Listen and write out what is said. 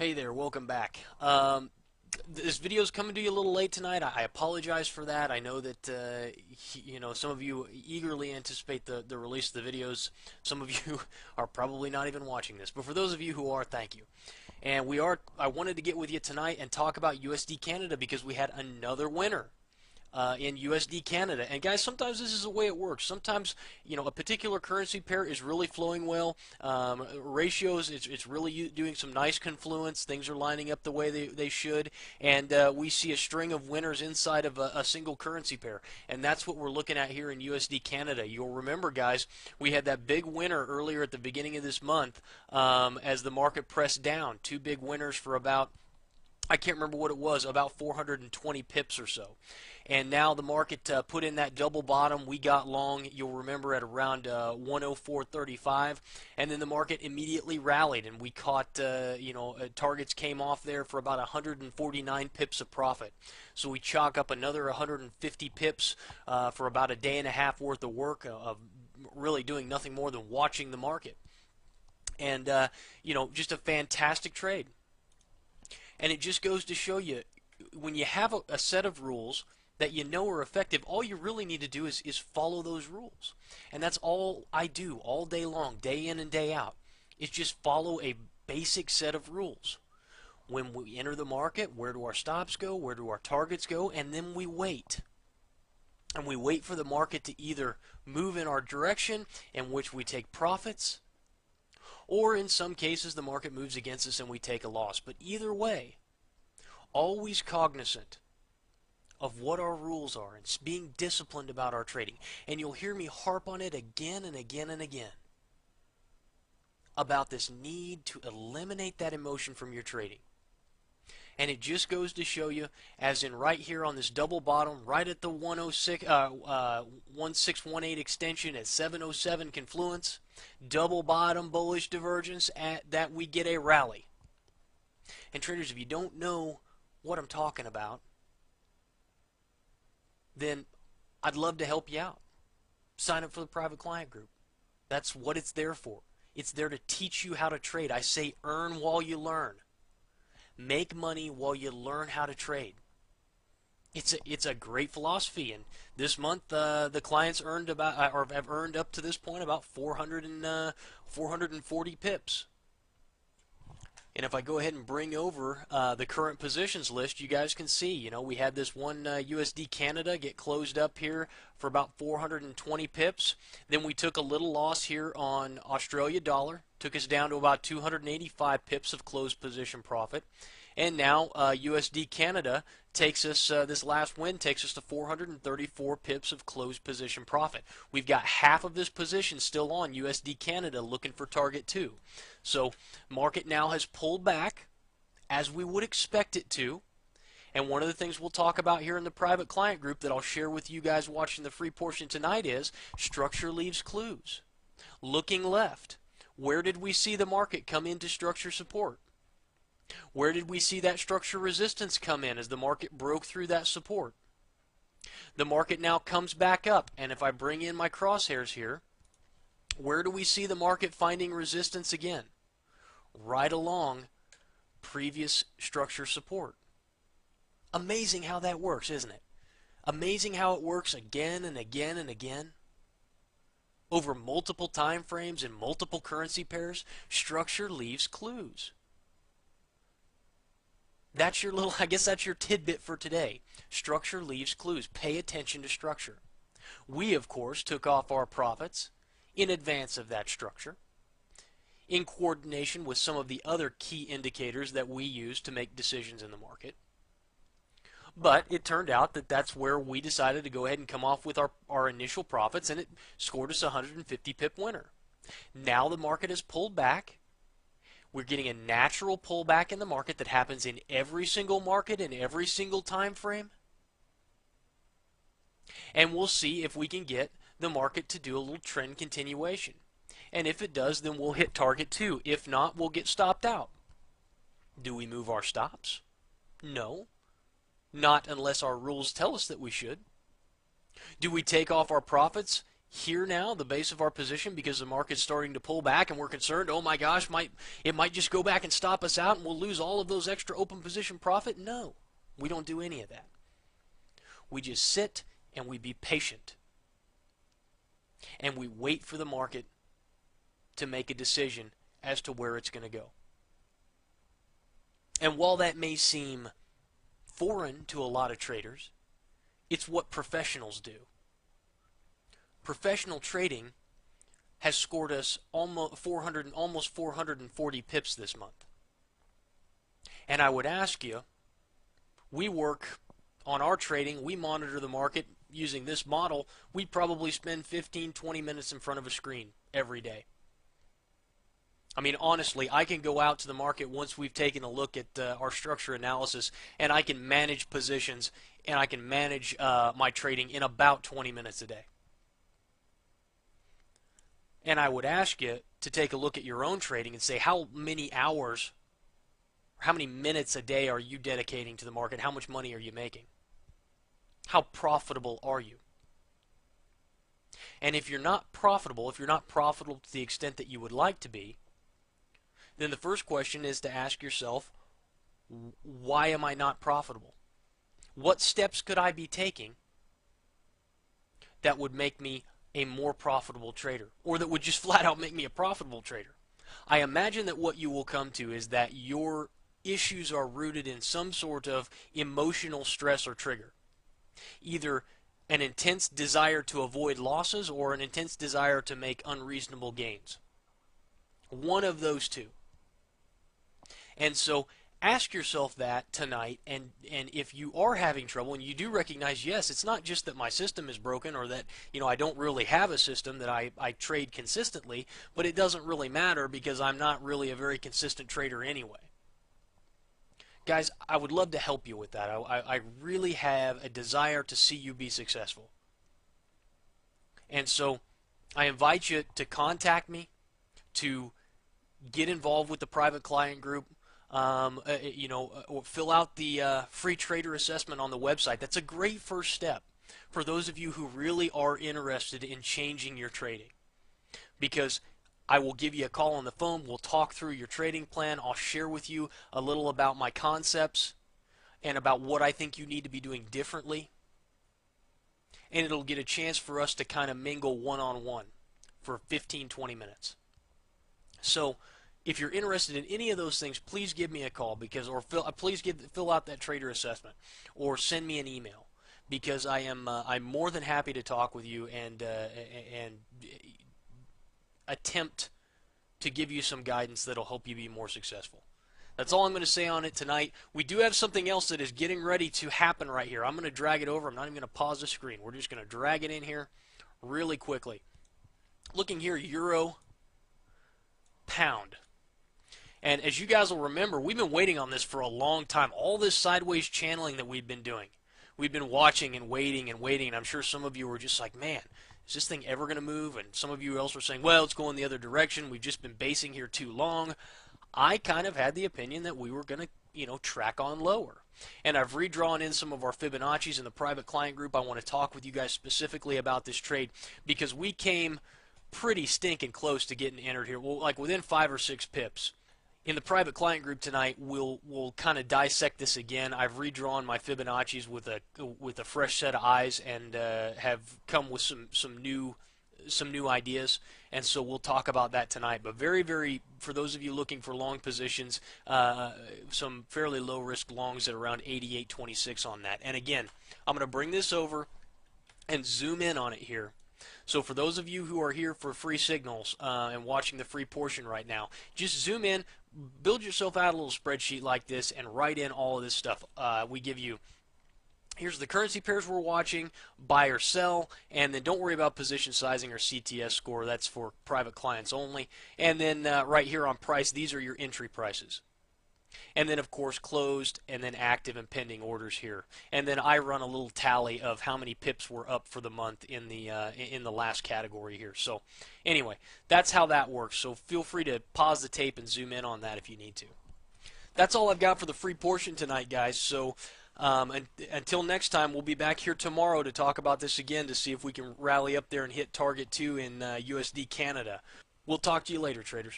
Hey there, welcome back. This video is coming to you a little late tonight. I apologize for that. I know that some of you eagerly anticipate the release of the videos. Some of you are probably not even watching this, but for those of you who are, thank you. And I wanted to get with you tonight and talk about USD Canada because we had another winner. In USD Canada. And guys, sometimes this is the way it works. Sometimes, a particular currency pair is really flowing well. Ratios, it's really doing some nice confluence. Things are lining up the way they should. And we see a string of winners inside of a single currency pair. And that's what we're looking at here in USD Canada. You'll remember, guys, we had that big winner earlier at the beginning of this month as the market pressed down. Two big winners for about, I can't remember what it was, about 420 pips or so. And now the market put in that double bottom. We got long, you'll remember, at around 104.35. And then the market immediately rallied, and we caught, targets came off there for about 149 pips of profit. So we chalk up another 150 pips for about a day and a half worth of work of really doing nothing more than watching the market. And, just a fantastic trade. And it just goes to show you, when you have a set of rules that you know are effective, all you really need to do is follow those rules. And that's all I do all day long, day in and day out, is just follow a basic set of rules. When we enter the market, where do our stops go? Where do our targets go? And then we wait. And we wait for the market to either move in our direction, in which we take profits, or in some cases the market moves against us and we take a loss. But either way, always cognizant of what our rules are and being disciplined about our trading. And you'll hear me harp on it again and again and again about this need to eliminate that emotion from your trading. And it just goes to show you, as in right here on this double bottom, right at the 1618 extension at 707 confluence, double bottom bullish divergence, that we get a rally. And traders, if you don't know what I'm talking about, then I'd love to help you out. Sign up for the private client group. That's what it's there for. It's there to teach you how to trade. I say earn while you learn. Make money while you learn how to trade. It's a great philosophy, and this month the clients earned about, or have earned up to this point, about 440 pips. And if I go ahead and bring over the current positions list, you guys can see, we had this one USD Canada get closed up here for about 420 pips. Then we took a little loss here on Australia dollar, took us down to about 285 pips of closed position profit. And now USD Canada takes us, this last win takes us to 434 pips of closed position profit. We've got half of this position still on USD Canada looking for target 2. So market now has pulled back as we would expect it to. And one of the things we'll talk about here in the private client group that I'll share with you guys watching the free portion tonight is structure leaves clues. Looking left, where did we see the market come into structure support? Where did we see that structure resistance come in as the market broke through that support? The market now comes back up, and if I bring in my crosshairs here, where do we see the market finding resistance again? Right along previous structure support. Amazing how that works, isn't it? Amazing how it works again and again and again. Over multiple time frames and multiple currency pairs, structure leaves clues. That's your little, I guess that's your tidbit for today. Structure leaves clues. Pay attention to structure. We, of course, took off our profits in advance of that structure, in coordination with some of the other key indicators that we use to make decisions in the market. But it turned out that that's where we decided to go ahead and come off with our initial profits, and it scored us a 150 pip winner. Now the market has pulled back. We're getting a natural pullback in the market that happens in every single market in every single time frame. And we'll see if we can get the market to do a little trend continuation. And if it does, then we'll hit target 2. If not, we'll get stopped out. Do we move our stops? No. Not unless our rules tell us that we should. Do we take off our profits? here now, the base of our position, because the market's starting to pull back and we're concerned, oh my gosh, it might just go back and stop us out and we'll lose all of those extra open position profit? No, we don't do any of that. We just sit and we be patient. And we wait for the market to make a decision as to where it's going to go. And while that may seem foreign to a lot of traders, it's what professionals do. Professional trading has scored us almost 440 pips this month. And I would ask you, we work on our trading, we monitor the market using this model, we probably spend 15-20 minutes in front of a screen every day. I mean, honestly, I can go out to the market once we've taken a look at our structure analysis, and I can manage positions, and I can manage my trading in about 20 minutes a day. And I would ask you to take a look at your own trading and say, how many hours, or how many minutes a day are you dedicating to the market? How much money are you making? How profitable are you? And if you're not profitable to the extent that you would like to be, then the first question is to ask yourself, why am I not profitable? What steps could I be taking that would make me a more profitable trader, or that would just flat out make me a profitable trader? I imagine that what you will come to is that your issues are rooted in some sort of emotional stress or trigger. Either an intense desire to avoid losses or an intense desire to make unreasonable gains. One of those two. And so ask yourself that tonight, and if you are having trouble and you do recognize, yes, it's not just that my system is broken or that, you know, I don't really have a system that I trade consistently, but it doesn't really matter because I'm not really a very consistent trader anyway. Guys, I would love to help you with that. I really have a desire to see you be successful. And so I invite you to contact me, to get involved with the private client group, or fill out the free trader assessment on the website. That's a great first step for those of you who really are interested in changing your trading. Because I will give you a call on the phone, we'll talk through your trading plan, I'll share with you a little about my concepts and about what I think you need to be doing differently. And it'll get a chance for us to kind of mingle one-on-one for 15-20 minutes. So if you're interested in any of those things, please give me a call, please fill out that trader assessment or send me an email, because I'm more than happy to talk with you and attempt to give you some guidance that'll help you be more successful. That's all I'm going to say on it tonight. We do have something else that is getting ready to happen right here. I'm going to drag it over. I'm not even going to pause the screen. We're just going to drag it in here really quickly. Looking here, euro, pound. And as you guys will remember, we've been waiting on this for a long time. All this sideways channeling that we've been doing. We've been watching and waiting and waiting, and I'm sure some of you were just like, man, is this thing ever going to move? And some of you else were saying, well, it's going the other direction. We've just been basing here too long. I kind of had the opinion that we were going to, track on lower. And I've redrawn in some of our Fibonacci's in the private client group. I want to talk with you guys specifically about this trade because we came pretty stinking close to getting entered here. Well, like within 5 or 6 pips. In the private client group tonight, we'll kind of dissect this again. I've redrawn my Fibonacci's with a fresh set of eyes and have come with some new ideas, and so we'll talk about that tonight. But very, for those of you looking for long positions, some fairly low risk longs at around 88.26 on that. And again, I'm going to bring this over and zoom in on it here. So for those of you who are here for free signals and watching the free portion right now, just zoom in, build yourself out a little spreadsheet like this, and write in all of this stuff. We give you, here's the currency pairs we're watching, buy or sell, and then don't worry about position sizing or CTS score. That's for private clients only. And then right here on price, these are your entry prices. And then, of course, closed and then active and pending orders here. And then I run a little tally of how many pips were up for the month in the last category here. So anyway, that's how that works. So feel free to pause the tape and zoom in on that if you need to. That's all I've got for the free portion tonight, guys. So Until next time, we'll be back here tomorrow to talk about this again to see if we can rally up there and hit target 2 in USD Canada. We'll talk to you later, traders.